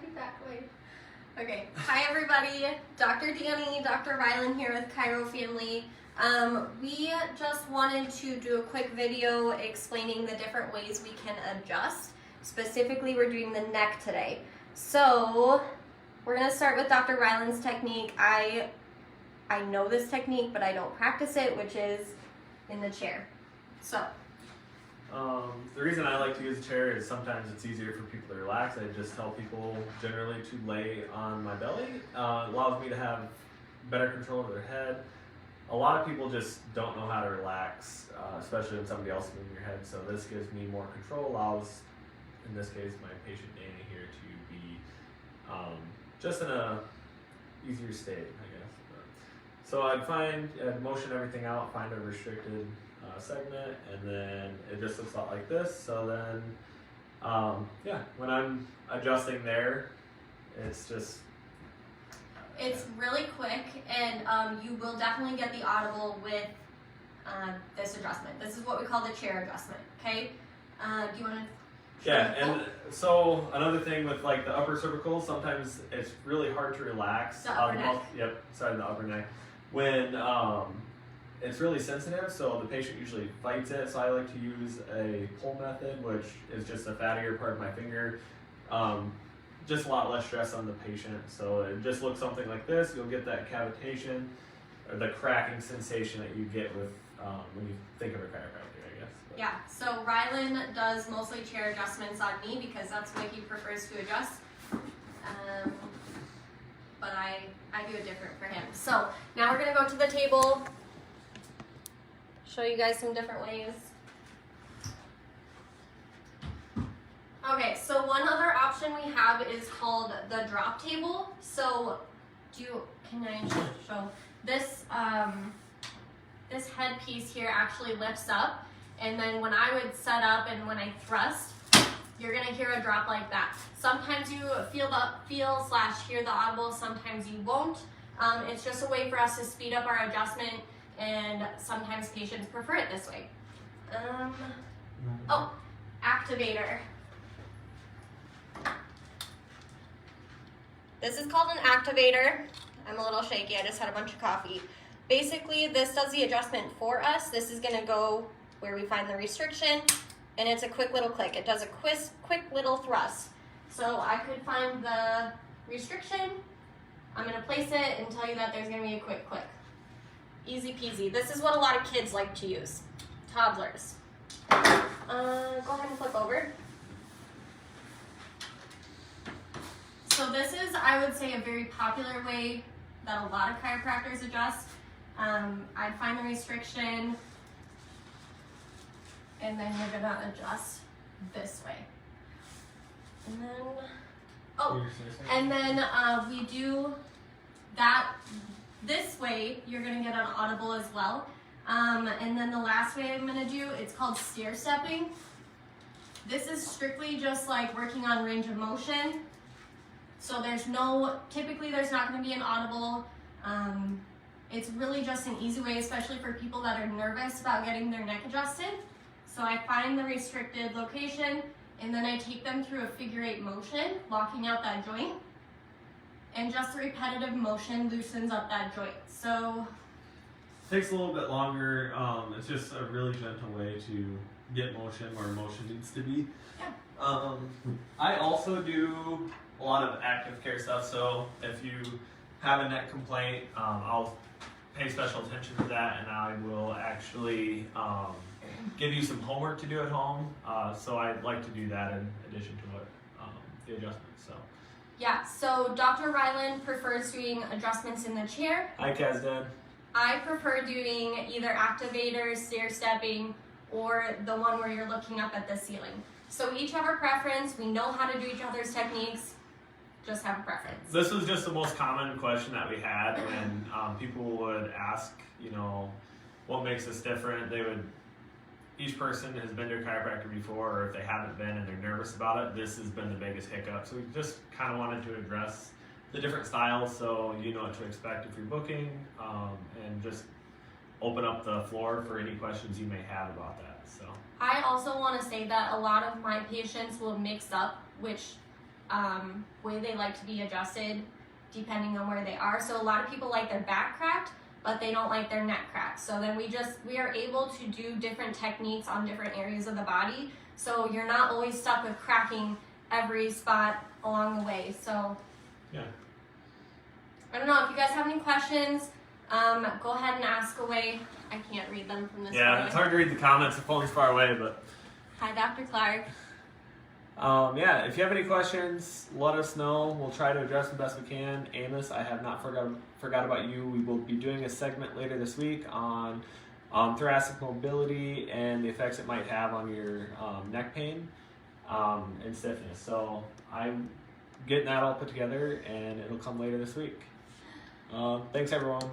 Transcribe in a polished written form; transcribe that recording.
be back away. Okay, hi everybody. Dr. Danny, Dr. Rylan here with ChiroFamily. We just wanted to do a quick video explaining the different ways we can adjust. Specifically, we're doing the neck today. So, we're gonna start with Dr. Rylan's technique. I know this technique, but I don't practice it, which is in the chair. So. The reason I like to use a chair is sometimes it's easier for people to relax. I just tell people generally to lay on my belly. It allows me to have better control over their head. A lot of people just don't know how to relax, especially when somebody else is moving your head. So this gives me more control, allows, in this case, my patient Danny here to be just in a easier state, I guess. So I'd motion everything out, find a restricted segment, and then it just looks a lot like this. So then, yeah, when I'm adjusting there, it's really quick, and you will definitely get the audible with this adjustment. This is what we call the chair adjustment, okay? Do you want to? Yeah, and so another thing with like the upper cervical, sometimes it's really hard to relax. The upper neck. Yep, sorry, the upper neck. When it's really sensitive, so the patient usually fights it. So I like to use a pull method, which is just a fattier part of my finger. Just a lot less stress on the patient. So it just looks something like this. You'll get that cavitation or the cracking sensation that you get with when you think of a chiropractor, I guess. But. Yeah, so Rylan does mostly chair adjustments on me because that's the way he prefers to adjust. But I do it different for him. So now we're gonna go to the table, show you guys some different ways. Okay, so one other option we have is called the drop table. So can I show this? This headpiece here actually lifts up, and then when I would set up and when I thrust, you're gonna hear a drop like that. Sometimes you hear the audible, sometimes you won't. It's just a way for us to speed up our adjustment, and sometimes patients prefer it this way. Activator. This is called an activator. I'm a little shaky, I just had a bunch of coffee. Basically, this does the adjustment for us. This is gonna go where we find the restriction, and it's a quick little click. It does a quick little thrust. So I could find the restriction, I'm gonna place it and tell you that there's gonna be a quick click. Easy peasy. This is what a lot of kids like to use, toddlers. Go ahead and flip over. So this is, I would say, a very popular way that a lot of chiropractors adjust. I'd find the restriction, and then you're gonna adjust this way. And then, we do that this way, you're gonna get an audible as well. And then the last way I'm gonna do, it's called stair stepping. This is strictly just like working on range of motion. So typically there's not gonna be an audible. It's really just an easy way, especially for people that are nervous about getting their neck adjusted. So I find the restricted location, and then I take them through a figure 8 motion, locking out that joint. And just a repetitive motion loosens up that joint. So Takes a little bit longer. It's just a really gentle way to get motion where motion needs to be. Yeah. I also do a lot of active care stuff. So if you have a neck complaint, I'll pay special attention to that, and I will actually give you some homework to do at home. So I'd like to do that in addition to what the adjustments. So. Yeah, so Dr. Rylan prefers doing adjustments in the chair. Hi, Kazdan. I prefer doing either activator, stair stepping, or the one where you're looking up at the ceiling. So we each have our preference. We know how to do each other's techniques. Just have a preference. This was just the most common question that we had when people would ask, what makes us different. Each person has been to a chiropractor before, or if they haven't been and they're nervous about it, this has been the biggest hiccup. So we just kind of wanted to address the different styles so you know what to expect if you're booking, and just open up the floor for any questions you may have about that. So I also want to say that a lot of my patients will mix up which way they like to be adjusted depending on where they are. So a lot of people like their back cracked, but they don't like their neck cracked. So then we are able to do different techniques on different areas of the body. So you're not always stuck with cracking every spot along the way. So yeah. I don't know if you guys have any questions. Go ahead and ask away. I can't read them from this. Yeah, it's hard to read the comments. The phone's far away, but. Hi, Dr. Clark. Yeah, if you have any questions, let us know. We'll try to address them best we can. Amos, I have not forgot about you. We will be doing a segment later this week on thoracic mobility and the effects it might have on your neck pain and stiffness. So I'm getting that all put together, and it'll come later this week. Thanks, everyone.